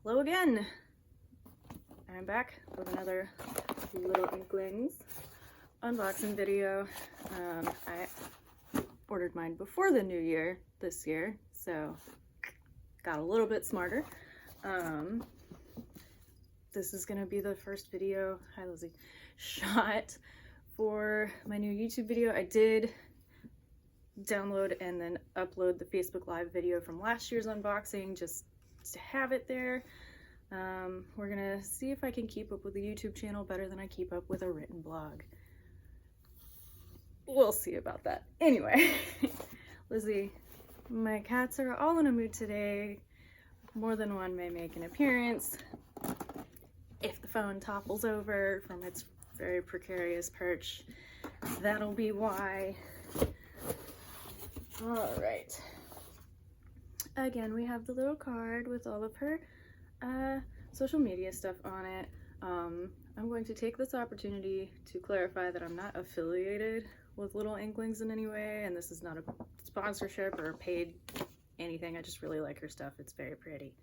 Hello again. I'm back with another Little Inklings unboxing video. I ordered mine before the new year this year, so got a little bit smarter. This is gonna be the first video, hi Lizzie, shot for my new YouTube video. I did download and then upload the Facebook Live video from last year's unboxing just to have it there. We're gonna see if I can keep up with the YouTube channel better than I keep up with a written blog. We'll see about that. Anyway, Lizzie, my cats are all in a mood today. More than one may make an appearance. If the phone topples over from its very precarious perch, that'll be why. All right. Again, we have the little card with all of her social media stuff on it. I'm going to take this opportunity to clarify that I'm not affiliated with Little Inklings in any way, and this is not a sponsorship or paid anything. I just really like her stuff. It's very pretty.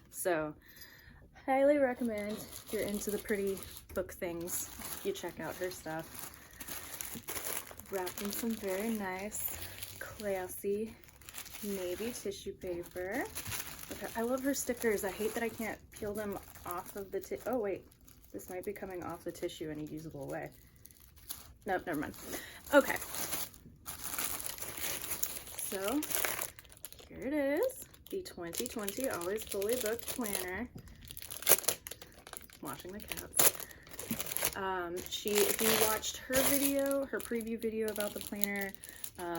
So, highly recommend if you're into the pretty book things, you check out her stuff. Wrapped in some very nice, classy navy tissue paper. Okay, I love her stickers. I hate that I can't peel them off of the oh wait, this might be coming off the tissue in a usable way. Nope, never mind. Okay, so here it is, the 2020 Always Fully Booked Planner. Watching the cats. If you watched her video, her preview video about the planner,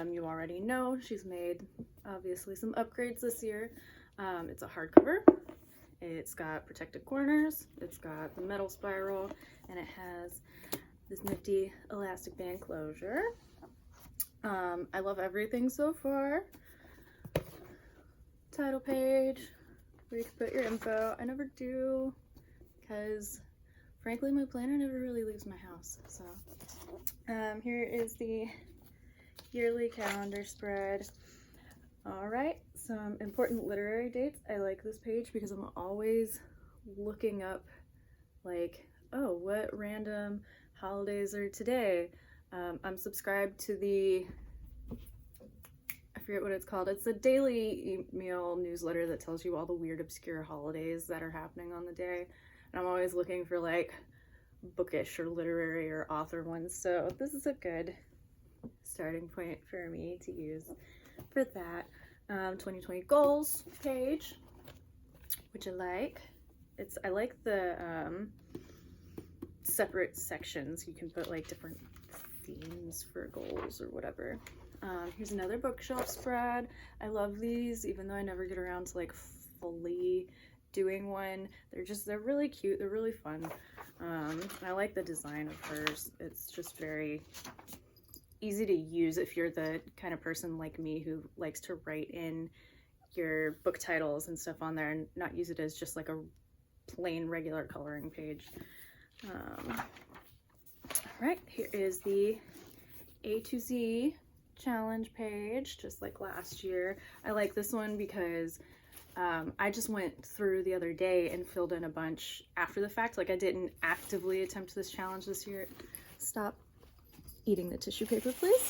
you already know she's made obviously some upgrades this year. It's a hardcover. It's got protected corners. It's got the metal spiral, and it has this nifty elastic band closure. I love everything so far. Title page where you can put your info. I never do, because frankly my planner never really leaves my house. So here is the yearly calendar spread. All right, some important literary dates. I like this page because I'm always looking up, like, oh, what random holidays are today? I'm subscribed to the, I forget what it's called. It's a daily email newsletter that tells you all the weird, obscure holidays that are happening on the day. And I'm always looking for like bookish or literary or author ones. So this is a good starting point for me to use for that. 2020 goals page, which I like. I like the separate sections. You can put like different themes for goals or whatever. Here's another bookshelf spread. I love these, even though I never get around to like fully doing one. They're really cute. They're really fun. I like the design of hers. It's just very easy to use if you're the kind of person like me who likes to write in your book titles and stuff on there and not use it as just like a plain regular coloring page. All right, here is the A to Z challenge page, just like last year. I like this one because I just went through the other day and filled in a bunch after the fact. Like, I didn't actively attempt this challenge this year. Stop eating the tissue paper, please.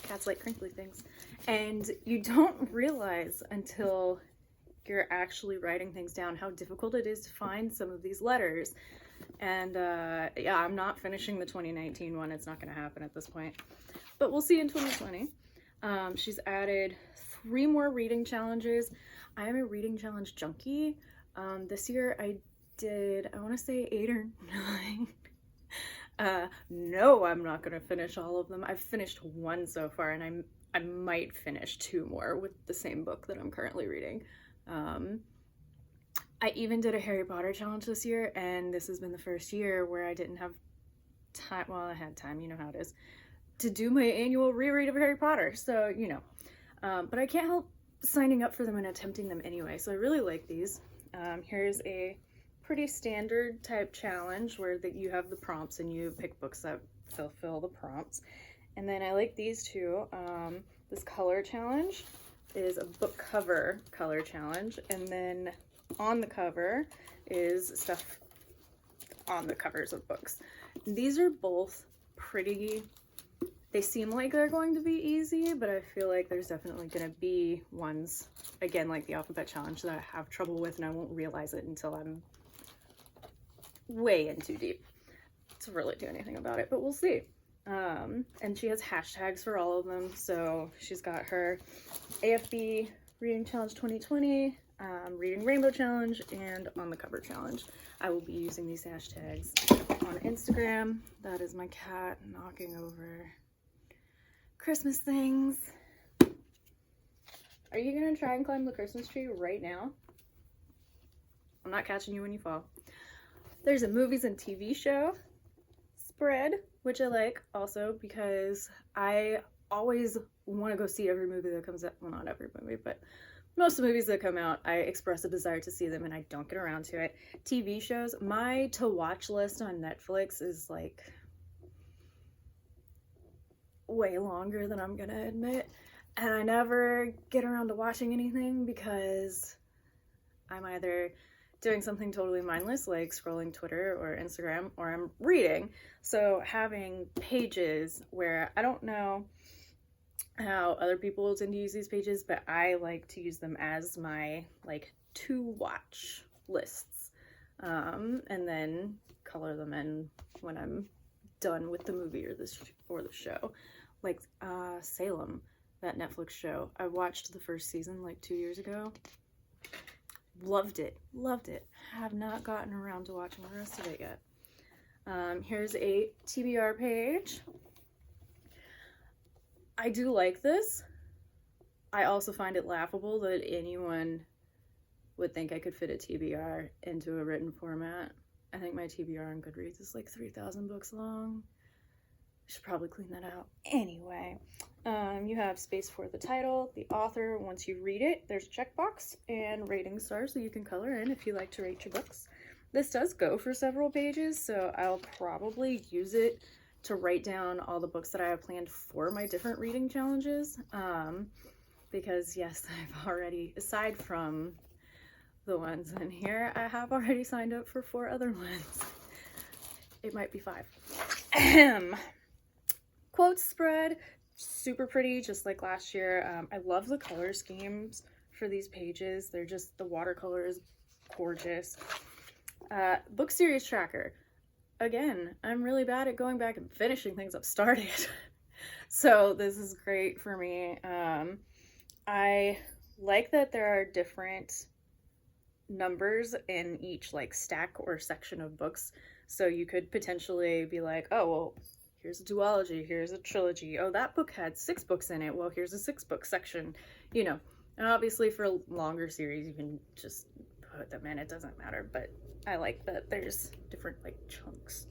Cats like crinkly things. And you don't realize until you're actually writing things down how difficult it is to find some of these letters. And yeah, I'm not finishing the 2019 one. It's not going to happen at this point. But we'll see in 2020. She's added 3 more reading challenges. I am a reading challenge junkie. This year I did, I want to say 8 or 9. No, I'm not going to finish all of them. I've finished 1 so far, and I might finish 2 more with the same book that I'm currently reading. I even did a Harry Potter challenge this year, and this has been the first year where I didn't have time, well, I had time, you know how it is, to do my annual reread of Harry Potter, so, you know. But I can't help signing up for them and attempting them anyway, so I really like these. Here's a pretty standard type challenge where you have the prompts and you pick books that fulfill the prompts. And then I like these two. This color challenge is a book cover color challenge, and then on the cover is stuff on the covers of books. These are both pretty, they seem like they're going to be easy, but I feel like there's definitely going to be ones, again, like the alphabet challenge, that I have trouble with and I won't realize it until I'm way in too deep to really do anything about it, but we'll see. And she has hashtags for all of them. So she's got her AFB Reading Challenge 2020, Reading Rainbow Challenge, and On the Cover Challenge. I will be using these hashtags on Instagram. That is my cat knocking over Christmas things. Are you gonna try and climb the Christmas tree right now? I'm not catching you when you fall. There's a movies and TV show spread, which I like also because I always want to go see every movie that comes out. Well, not every movie, but most of the movies that come out, I express a desire to see them and I don't get around to it. TV shows, my to watch list on Netflix is like way longer than I'm gonna admit, and I never get around to watching anything because I'm either doing something totally mindless like scrolling Twitter or Instagram, or I'm reading. So having pages where I don't know how other people tend to use these pages, but I like to use them as my like to watch lists, and then color them in when I'm done with the movie or the show. Like Salem, that Netflix show, I watched the first season like 2 years ago. Loved it. Have not gotten around to watching the rest of it yet. Here's a TBR page. I do like this. I also find it laughable that anyone would think I could fit a TBR into a written format. I think my TBR on Goodreads is like 3,000 books long. I should probably clean that out. Anyway, you have space for the title, the author. Once you read it, there's a checkbox and rating stars so you can color in if you like to rate your books. This does go for several pages, so I'll probably use it to write down all the books that I have planned for my different reading challenges. Because yes, I've already, aside from the ones in here, I have already signed up for 4 other ones. It might be 5. Quote spread, super pretty, just like last year. I love the color schemes for these pages. They're just, the watercolor is gorgeous. Book series tracker. Again, I'm really bad at going back and finishing things I've started. So this is great for me. I like that there are different numbers in each like stack or section of books. So you could potentially be like, oh, well, here's a duology, here's a trilogy. Oh, that book had 6 books in it. Well, here's a 6-book section, you know. And obviously for a longer series, you can just put them in. It doesn't matter, but I like that there's different like chunks.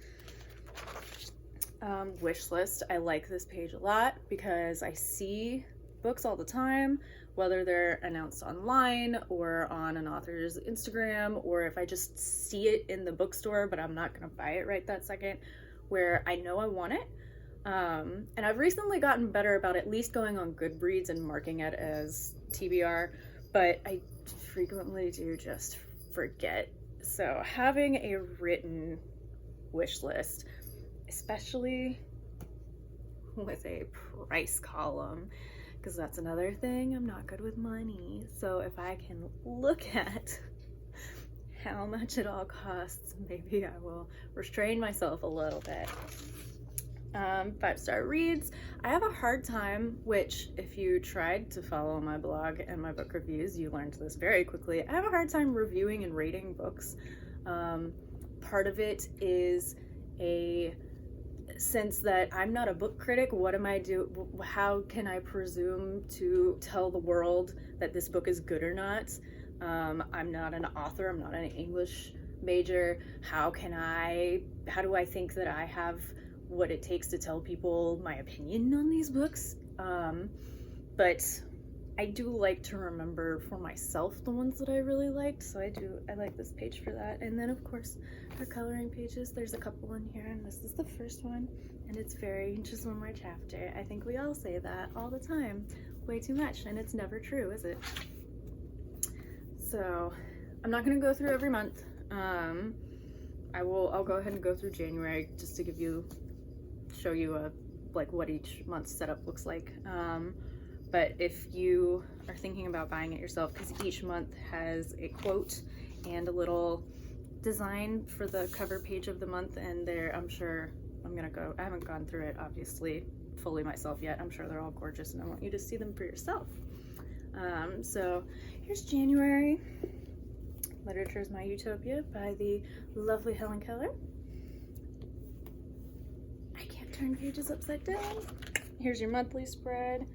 Wish list. I like this page a lot because I see books all the time, whether they're announced online or on an author's Instagram, or if I just see it in the bookstore, but I'm not gonna buy it right that second, where I know I want it. And I've recently gotten better about at least going on Goodreads and marking it as TBR, but I frequently do just forget. So having a written wish list, especially with a price column, because that's another thing, I'm not good with money. So if I can look at how much it all costs, maybe I will restrain myself a little bit. 5-star reads. I have a hard time, which if you tried to follow my blog and my book reviews, you learned this very quickly. I have a hard time reviewing and rating books. Part of it is a sense that I'm not a book critic. What am I do? How can I presume to tell the world that this book is good or not? I'm not an author. I'm not an English major. How do I think that I have what it takes to tell people my opinion on these books? But I do like to remember for myself the ones that I really liked, so I like this page for that. And then of course our coloring pages, there's a couple in here, and this is the first one, and it's very just one more chapter. I think we all say that all the time, way too much, and it's never true, is it? So I'm not going to go through every month. I'll go ahead and go through January just to show you like what each month's setup looks like. But if you are thinking about buying it yourself, because each month has a quote and a little design for the cover page of the month, and I'm sure I haven't gone through it obviously fully myself yet. I'm sure they're all gorgeous and I want you to see them for yourself. So here's January. Literature is My Utopia by the lovely Helen Keller. I can't turn pages upside down. Here's your monthly spread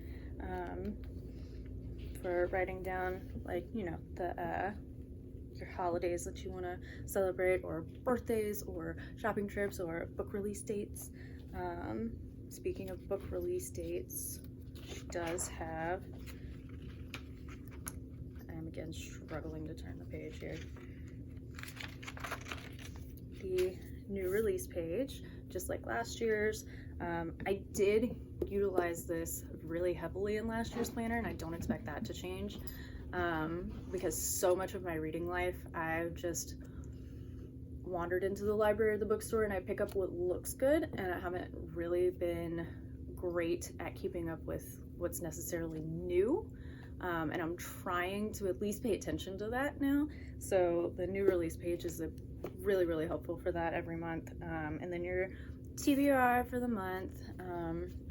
for writing down, like, you know, your holidays that you want to celebrate, or birthdays, or shopping trips, or book release dates. Speaking of book release dates, she does have, I'm again struggling to turn the page here, the new release page, just like last year's. I did utilize this really heavily in last year's planner, and I don't expect that to change, because so much of my reading life, I've just wandered into the library or the bookstore and I pick up what looks good, and I haven't really been great at keeping up with what's necessarily new. And I'm trying to at least pay attention to that now. So the new release page is really, really helpful for that every month. And then your TBR for the month.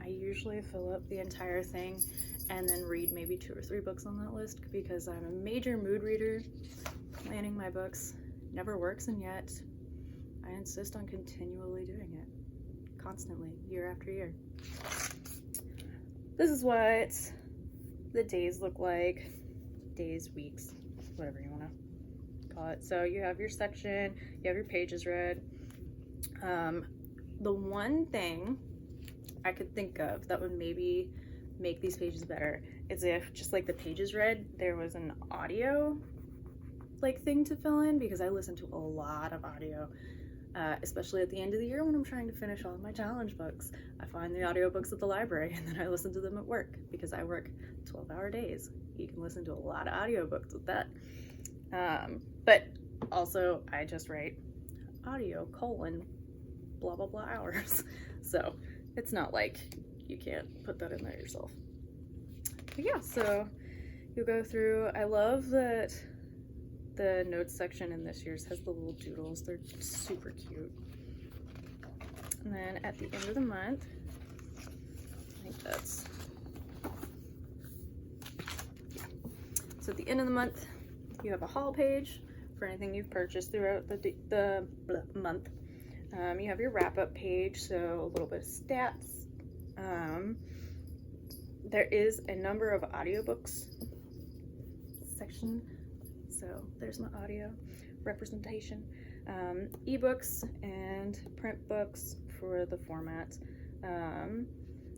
I usually fill up the entire thing and then read maybe 2 or 3 books on that list, because I'm a major mood reader. Planning my books never works, and yet I insist on continually doing it, constantly, year after year. This is what the days look like. Days, weeks, whatever you want to call it. So you have your section, you have your pages read. The one thing I could think of that would maybe make these pages better is if, just like the pages read, there was an audio like thing to fill in, because I listen to a lot of audio, especially at the end of the year when I'm trying to finish all of my challenge books. I find the audiobooks at the library and then I listen to them at work, because I work 12-hour days. You can listen to a lot of audiobooks with that. But also I just write audio : blah blah blah hours. So it's not like you can't put that in there yourself. But yeah, so you'll go through. I love that the notes section in this year's has the little doodles. They're super cute. And then at the end of the month, I think that's, yeah. So at the end of the month, you have a haul page for anything you've purchased throughout the month. You have your wrap-up page, so a little bit of stats. There is a number of audiobooks section, so there's my audio representation. Ebooks and print books for the format. And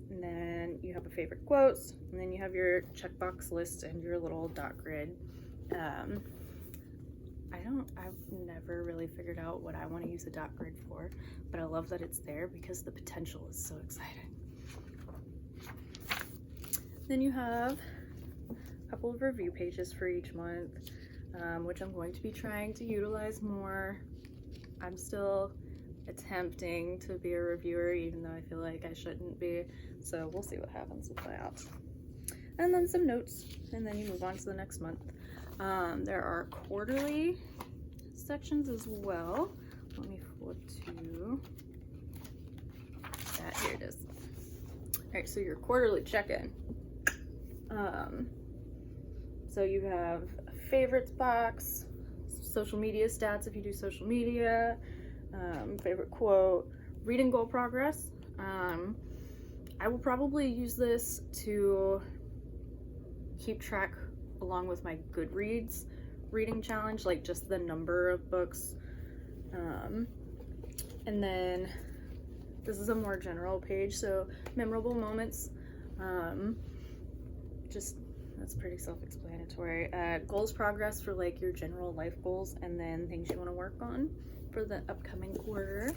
then you have a favorite quotes, and then you have your checkbox list and your little dot grid. I've never really figured out what I want to use a dot grid for, but I love that it's there because the potential is so exciting. Then you have a couple of review pages for each month, which I'm going to be trying to utilize more. I'm still attempting to be a reviewer, even though I feel like I shouldn't be, so we'll see what happens with that. And then some notes, and then you move on to the next month. There are quarterly sections as well. Let me flip to that. Here it is. All right, so your quarterly check-in. So you have a favorites box, social media stats if you do social media, favorite quote, reading goal progress. I will probably use this to keep track along with my Goodreads reading challenge, like just the number of books. And then this is a more general page, so memorable moments. Just, that's pretty self-explanatory. Goals progress for like your general life goals, and then things you want to work on for the upcoming quarter,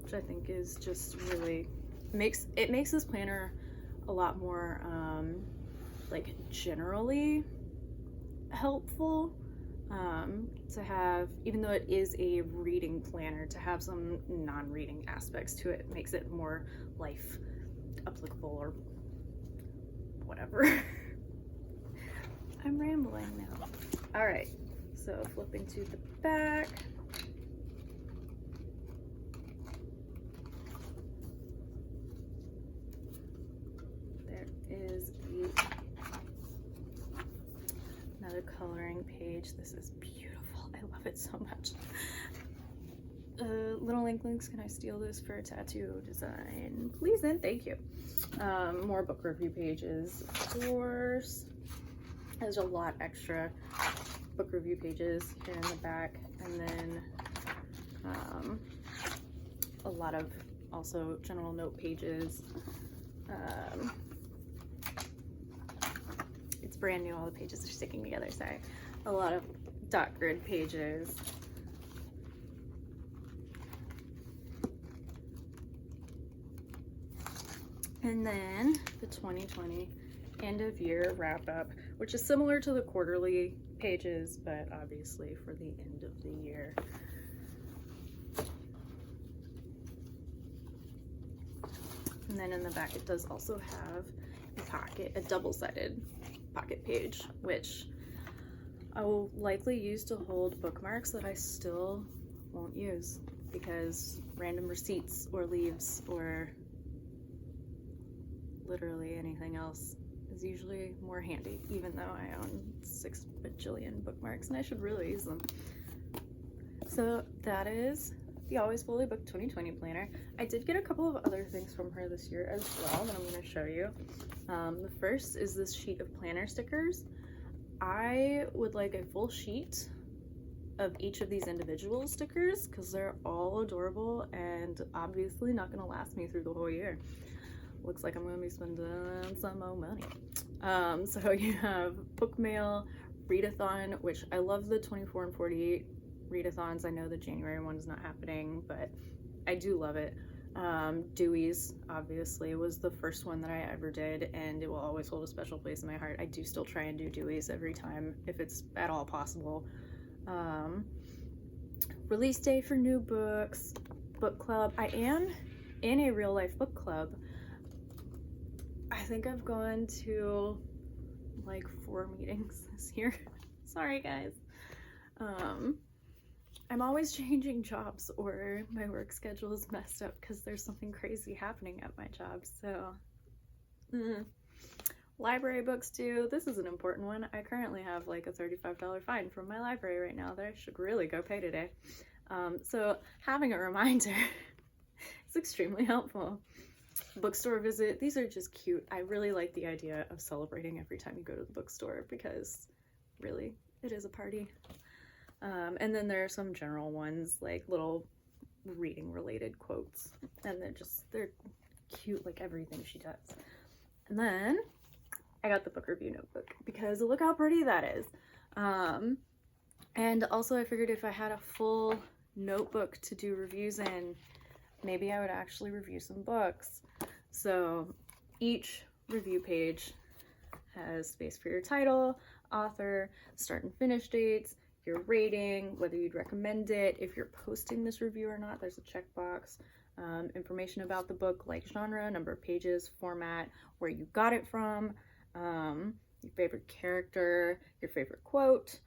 which I think is just really makes this planner a lot more like generally helpful, to have, even though it is a reading planner, to have some non-reading aspects to it makes it more life applicable or whatever. I'm rambling now. All right, so flipping to the back. There is another coloring page. This is beautiful. I love it so much. Little Inklings, can I steal this for a tattoo design? Please and thank you. More book review pages, of course. There's a lot extra book review pages here in the back, and then a lot of also general note pages. It's brand new, all the pages are sticking together, sorry. A lot of dot grid pages. And then the 2020 end of year wrap up, which is similar to the quarterly pages, but obviously for the end of the year. And then in the back, it does also have a pocket, a double-sided pocket page, which I will likely use to hold bookmarks that I still won't use because random receipts or leaves or literally anything else is usually more handy, even though I own 6 bajillion bookmarks and I should really use them. So that is the Always Fully Booked 2020 planner. I did get a couple of other things from her this year as well that I'm going to show you. The first is this sheet of planner stickers. I would like a full sheet of each of these individual stickers because they're all adorable and obviously not going to last me through the whole year. Looks like I'm going to be spending some more money. So you have book mail, readathon, which I love the 24 and 48 readathons. I know the January one is not happening, but I do love it. Dewey's obviously was the first one that I ever did, and it will always hold a special place in my heart. I do still try and do Dewey's every time if it's at all possible. Release day for new books, book club. I am in a real life book club. I think I've gone to like 4 meetings this year. Sorry guys. I'm always changing jobs or my work schedule is messed up because there's something crazy happening at my job. So library books too. This is an important one. I currently have like a $35 fine from my library right now that I should really go pay today. So having a reminder is extremely helpful. Bookstore visit. These are just cute. I really like the idea of celebrating every time you go to the bookstore because really it is a party. And then there are some general ones like little reading related quotes, and they're cute like everything she does. And then I got the book review notebook because look how pretty that is. And also I figured if I had a full notebook to do reviews in, maybe I would actually review some books. So each review page has space for your title, author, start and finish dates, your rating, whether you'd recommend it, if you're posting this review or not, there's a checkbox, information about the book like genre, number of pages, format, where you got it from, your favorite character, your favorite quote,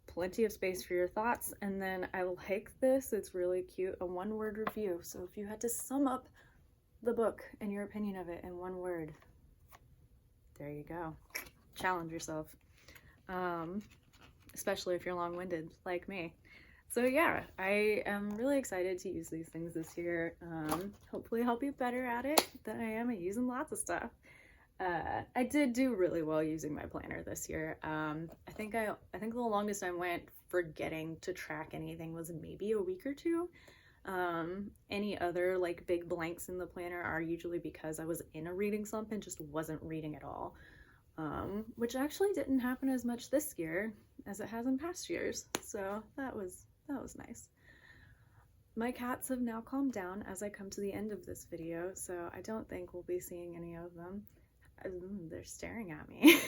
plenty of space for your thoughts. And then I like this, it's really cute, a 1-word review. So if you had to sum up the book and your opinion of it in 1 word, there you go. Challenge yourself. Especially if you're long-winded like me. So yeah, I am really excited to use these things this year. Hopefully I'll be better at it than I am at using lots of stuff. I did do really well using my planner this year. I think the longest I went forgetting to track anything was maybe a week or 2. Any other like big blanks in the planner are usually because I was in a reading slump and just wasn't reading at all. Which actually didn't happen as much this year as it has in past years. So that was nice. My cats have now calmed down as I come to the end of this video, so I don't think we'll be seeing any of them. They're staring at me.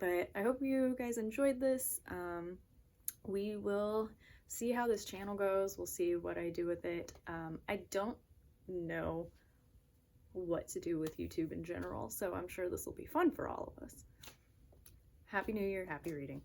But I hope you guys enjoyed this. we will see how this channel goes. We'll see what I do with it. I don't know what to do with YouTube in general, so I'm sure this will be fun for all of us. Happy New Year, happy reading.